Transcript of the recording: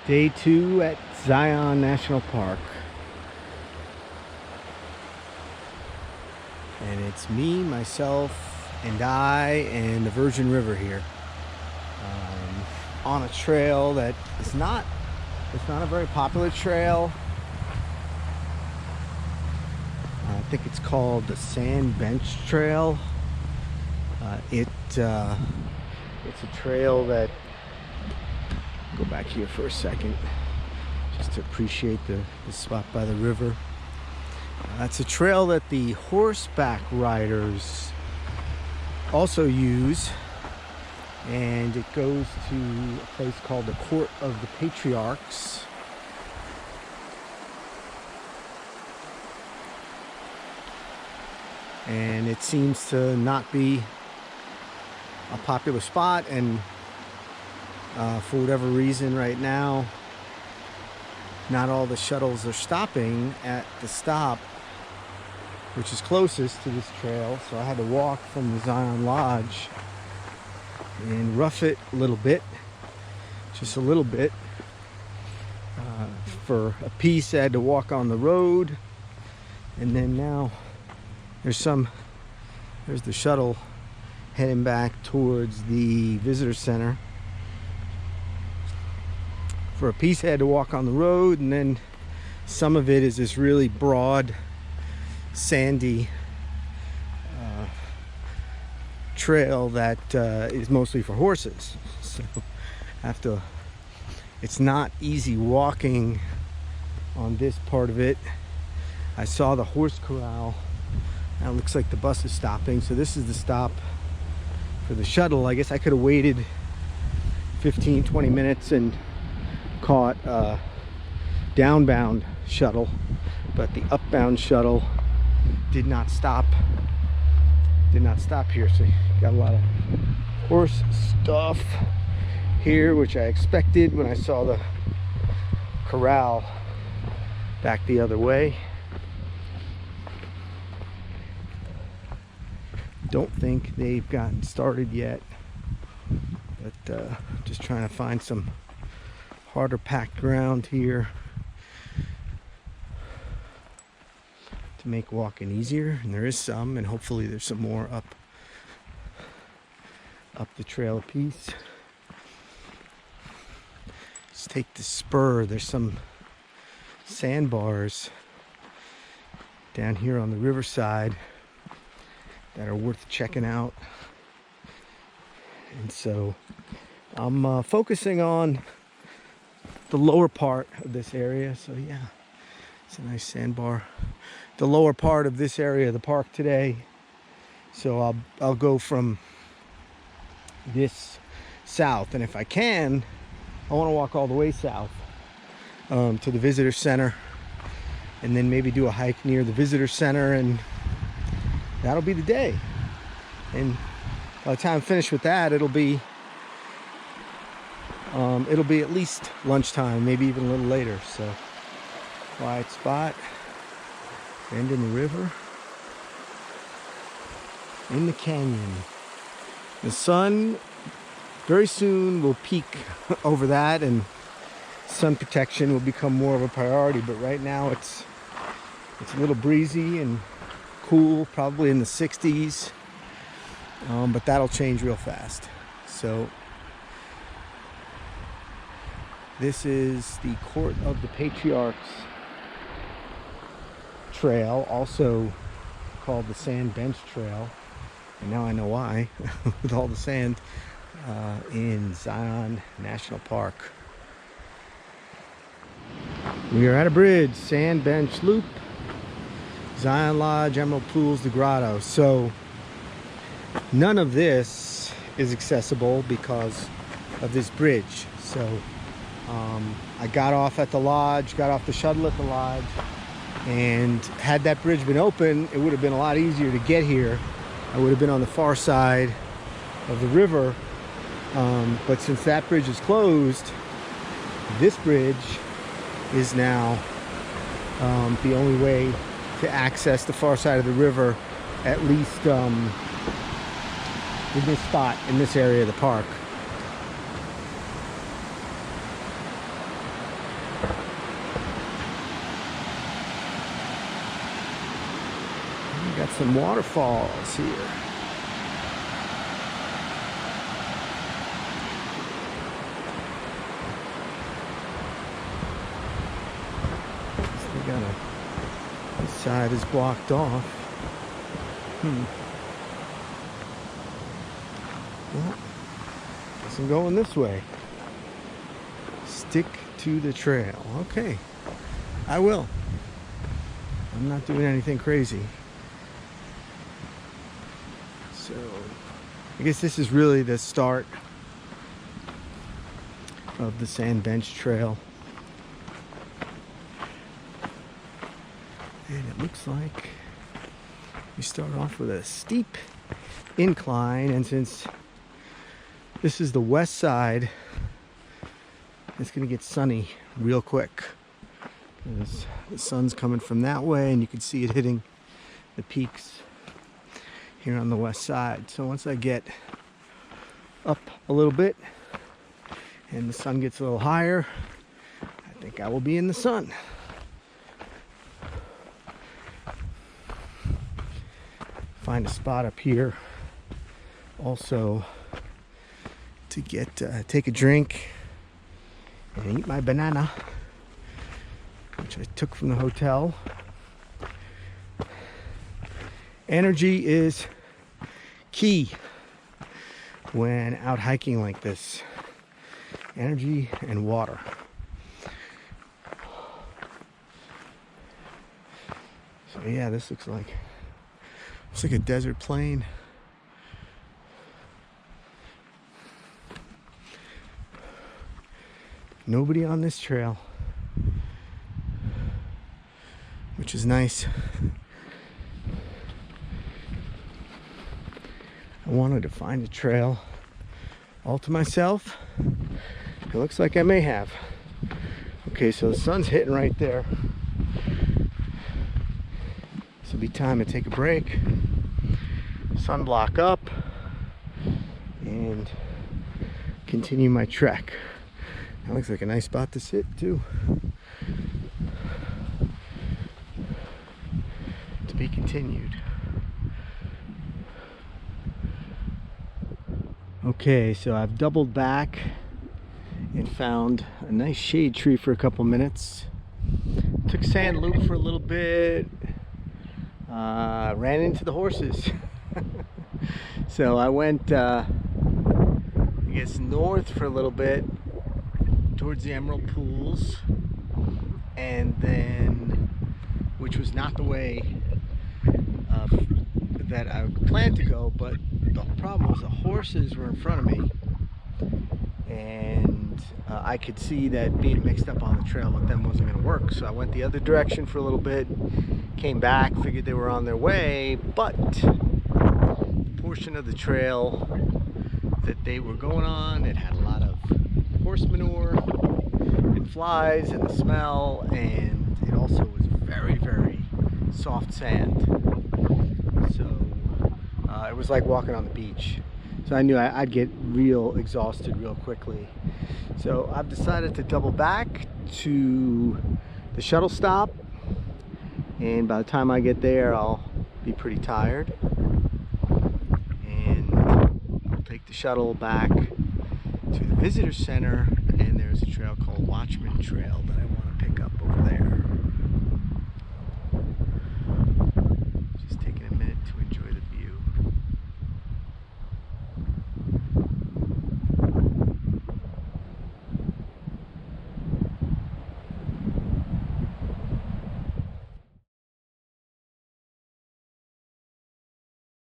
Day 2 at Zion National Park. And it's me, myself, and I, and the Virgin River here. On a trail that is not, it's not a very popular trail. I think it's called the Sand Bench Trail. It's a trail that, go back here for a second just to appreciate the spot by the river. It's a trail that the horseback riders also use, and it goes to a place called the Court of the Patriarchs. And it seems to not be a popular spot, and for whatever reason right now, not all the shuttles are stopping at the stop which is closest to this trail. So I had to walk from the Zion Lodge and rough it a little bit, just a little bit. For a piece I had to walk on the road, and then now there's the shuttle heading back towards the visitor center. For a piece I had to walk on the road, and then some of it is this really broad sandy trail that is mostly for horses. So it's not easy walking on this part of it. I saw the horse corral. Now it looks like the bus is stopping, so this is the stop for the shuttle. I guess I could have waited 15-20 minutes and caught a downbound shuttle, but the upbound shuttle did not stop here. So you got a lot of horse stuff here, which I expected when I saw the corral back the other way. Don't think they've gotten started yet, but just trying to find some harder packed ground here to make walking easier, and there is some, and hopefully there's some more up the trail a piece. Let's take the spur. There's some sandbars down here on the riverside that are worth checking out, and so I'm focusing on the lower part of this area. So yeah, it's a nice sandbar. The lower part of this area of the park today. So I'll go from this south, and if I can, I want to walk all the way south to the visitor center, and then maybe do a hike near the visitor center, and that'll be the day. And by the time I'm finished with that, it'll be at least lunchtime, maybe even a little later. So quiet spot, bend in the river, in the canyon. The sun very soon will peak over that, and sun protection will become more of a priority. But right now it's a little breezy and cool, probably in the 60s, but that'll change real fast. So this is the Court of the Patriarchs Trail, also called the Sand Bench Trail, and now I know why, with all the sand, in Zion National Park. We are at a bridge, Sand Bench Loop, Zion Lodge, Emerald Pools, the Grotto. So none of this is accessible because of this bridge. So I got off at the lodge, got off the shuttle at the lodge, and had that bridge been open, it would have been a lot easier to get here. I would have been on the far side of the river, but since that bridge is closed, this bridge is now the only way to access the far side of the river, at least in this spot, in this area of the park. some waterfalls here. This side is blocked off. Well, guess I'm going this way. Stick to the trail. Okay, I will. I'm not doing anything crazy. So, I guess this is really the start of the Sand Bench Trail. And it looks like we start off with a steep incline, and since this is the west side, it's gonna get sunny real quick because the sun's coming from that way, and you can see it hitting the peaks here on the west side. So once I get up a little bit and the sun gets a little higher, I think I will be in the sun. Find a spot up here also to get take a drink and eat my banana, which I took from the hotel. Energy is key when out hiking like this. Energy and water. So yeah, this looks like a desert plain. Nobody on this trail, which is nice. I wanted to find a trail all to myself. It looks like I may have. Okay, so the sun's hitting right there. This will be time to take a break, sunblock up, and continue my trek. That looks like a nice spot to sit too. To be continued. Okay, so I've doubled back and found a nice shade tree for a couple minutes. Took Sand Loop for a little bit. Ran into the horses. So I went, I guess, north for a little bit towards the Emerald Pools, and then, which was not the way that I planned to go, but the problem was the horses were in front of me, and I could see that being mixed up on the trail with them wasn't going to work. So I went the other direction for a little bit, came back, figured they were on their way, but the portion of the trail that they were going on, it had a lot of horse manure and flies and the smell, and it also was very, very soft sand. So it was like walking on the beach. So I knew I'd get real exhausted real quickly. So I've decided to double back to the shuttle stop, and by the time I get there I'll be pretty tired, and I'll take the shuttle back to the visitor center, and there's a trail called Watchman Trail that I want to pick up over there.